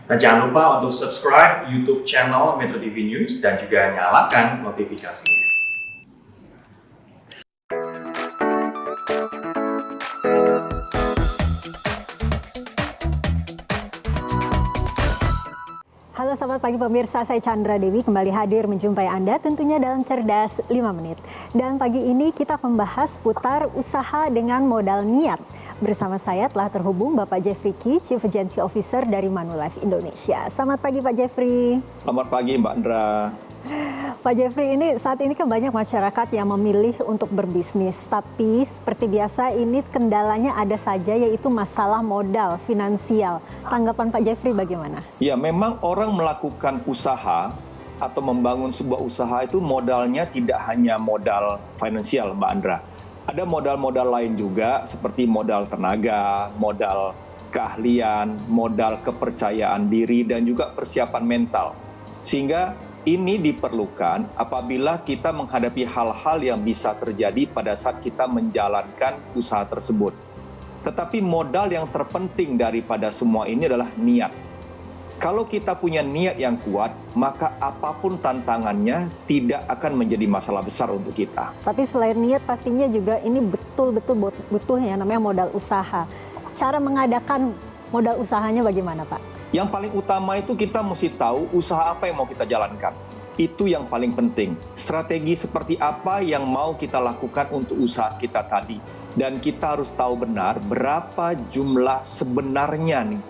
Dan jangan lupa untuk subscribe YouTube channel Metro TV News dan juga nyalakan notifikasinya. Halo selamat pagi pemirsa, saya Chandra Dewi kembali hadir menjumpai Anda tentunya dalam Cerdas 5 Menit. Dan pagi ini kita membahas putar usaha dengan modal niat. Bersama saya telah terhubung Bapak Jeffrey Key, Chief Agency Officer dari Manulife Indonesia. Selamat pagi Pak Jeffrey. Selamat pagi Mbak Andra. Pak Jeffrey, saat ini kan banyak masyarakat yang memilih untuk berbisnis, tapi seperti biasa ini kendalanya ada saja, yaitu masalah modal finansial. Tanggapan Pak Jeffrey bagaimana? Ya, memang orang melakukan usaha atau membangun sebuah usaha itu modalnya tidak hanya modal finansial, Mbak Andra. Ada modal-modal lain juga seperti modal tenaga, modal keahlian, modal kepercayaan diri, dan juga persiapan mental. Sehingga ini diperlukan apabila kita menghadapi hal-hal yang bisa terjadi pada saat kita menjalankan usaha tersebut. Tetapi modal yang terpenting daripada semua ini adalah niat. Kalau kita punya niat yang kuat, maka apapun tantangannya tidak akan menjadi masalah besar untuk kita. Tapi selain niat pastinya juga ini betul-betul butuh yang namanya modal usaha. Cara mengadakan modal usahanya bagaimana Pak? Yang paling utama itu kita mesti tahu usaha apa yang mau kita jalankan. Itu yang paling penting. Strategi seperti apa yang mau kita lakukan untuk usaha kita tadi. Dan kita harus tahu benar berapa jumlah sebenarnya nih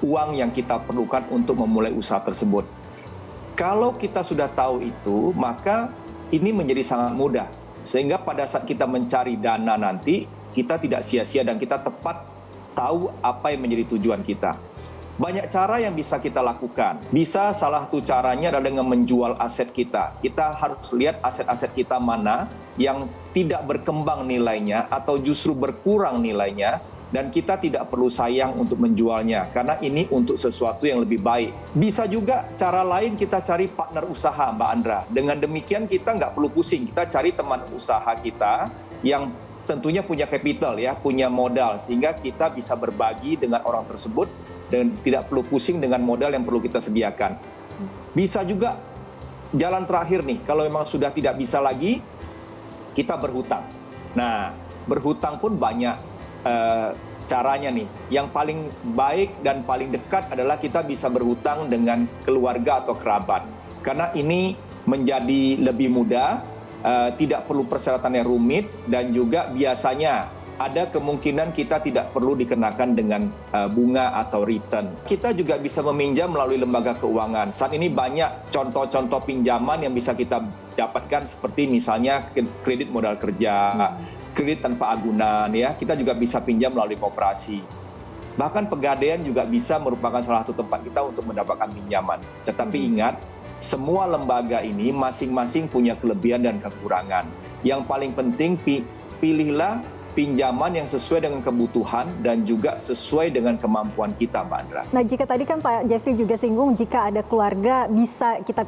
uang yang kita perlukan untuk memulai usaha tersebut. Kalau kita sudah tahu itu, maka ini menjadi sangat mudah. Sehingga pada saat kita mencari dana nanti, kita tidak sia-sia dan kita tepat tahu apa yang menjadi tujuan kita. Banyak cara yang bisa kita lakukan. Bisa salah satu caranya adalah dengan menjual aset kita. Kita harus lihat aset-aset kita mana yang tidak berkembang nilainya atau justru berkurang nilainya. Dan kita tidak perlu sayang untuk menjualnya, karena ini untuk sesuatu yang lebih baik. Bisa juga cara lain kita cari partner usaha, Mbak Andra. Dengan demikian kita nggak perlu pusing, kita cari teman usaha kita yang tentunya punya capital, ya, punya modal, sehingga kita bisa berbagi dengan orang tersebut dan tidak perlu pusing dengan modal yang perlu kita sediakan. Bisa juga jalan terakhir nih, kalau memang sudah tidak bisa lagi, kita berhutang. Nah, berhutang pun banyak caranya nih. Yang paling baik dan paling dekat adalah kita bisa berhutang dengan keluarga atau kerabat. Karena ini menjadi lebih mudah, tidak perlu persyaratan yang rumit, dan juga biasanya ada kemungkinan kita tidak perlu dikenakan dengan bunga atau return. Kita juga bisa meminjam melalui lembaga keuangan. Saat ini banyak contoh-contoh pinjaman yang bisa kita dapatkan seperti misalnya kredit modal kerja, kredit tanpa agunan, ya. Kita juga bisa pinjam melalui koperasi. Bahkan Pegadaian juga bisa merupakan salah satu tempat kita untuk mendapatkan pinjaman. Tetapi ingat, semua lembaga ini masing-masing punya kelebihan dan kekurangan. Yang paling penting pilihlah pinjaman yang sesuai dengan kebutuhan dan juga sesuai dengan kemampuan kita, Mbak Andra. Nah, jika tadi kan Pak Jeffrey juga singgung jika ada keluarga bisa kita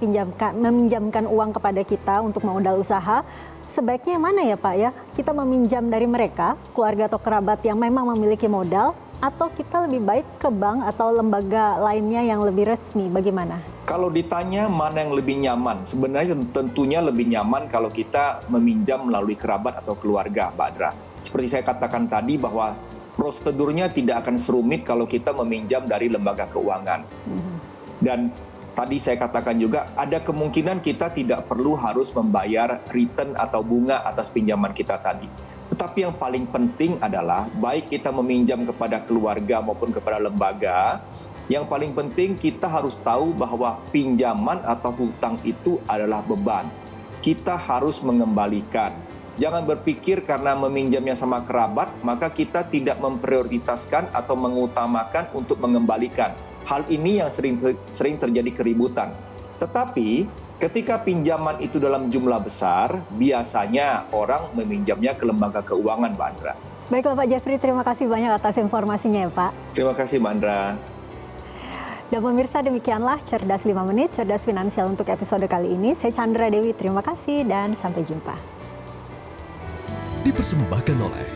meminjamkan uang kepada kita untuk modal usaha, sebaiknya mana ya Pak ya? Kita meminjam dari mereka, keluarga atau kerabat yang memang memiliki modal, atau kita lebih baik ke bank atau lembaga lainnya yang lebih resmi, bagaimana? Kalau ditanya mana yang lebih nyaman, sebenarnya tentunya lebih nyaman kalau kita meminjam melalui kerabat atau keluarga, Mbak Andra. Seperti saya katakan tadi bahwa prosedurnya tidak akan serumit kalau kita meminjam dari lembaga keuangan. Dan tadi saya katakan juga ada kemungkinan kita tidak perlu harus membayar return atau bunga atas pinjaman kita tadi. Tetapi yang paling penting adalah baik kita meminjam kepada keluarga maupun kepada lembaga, yang paling penting kita harus tahu bahwa pinjaman atau hutang itu adalah beban. Kita harus mengembalikan. Jangan berpikir karena meminjamnya sama kerabat, maka kita tidak memprioritaskan atau mengutamakan untuk mengembalikan. Hal ini yang sering terjadi keributan. Tetapi ketika pinjaman itu dalam jumlah besar, biasanya orang meminjamnya ke lembaga keuangan, Mbak Andra. Baiklah Pak Jeffrey, terima kasih banyak atas informasinya ya Pak. Terima kasih Mbak Andra. Dan pemirsa, demikianlah Cerdas 5 Menit, Cerdas Finansial untuk episode kali ini. Saya Chandra Dewi, terima kasih dan sampai jumpa. Dipersembahkan oleh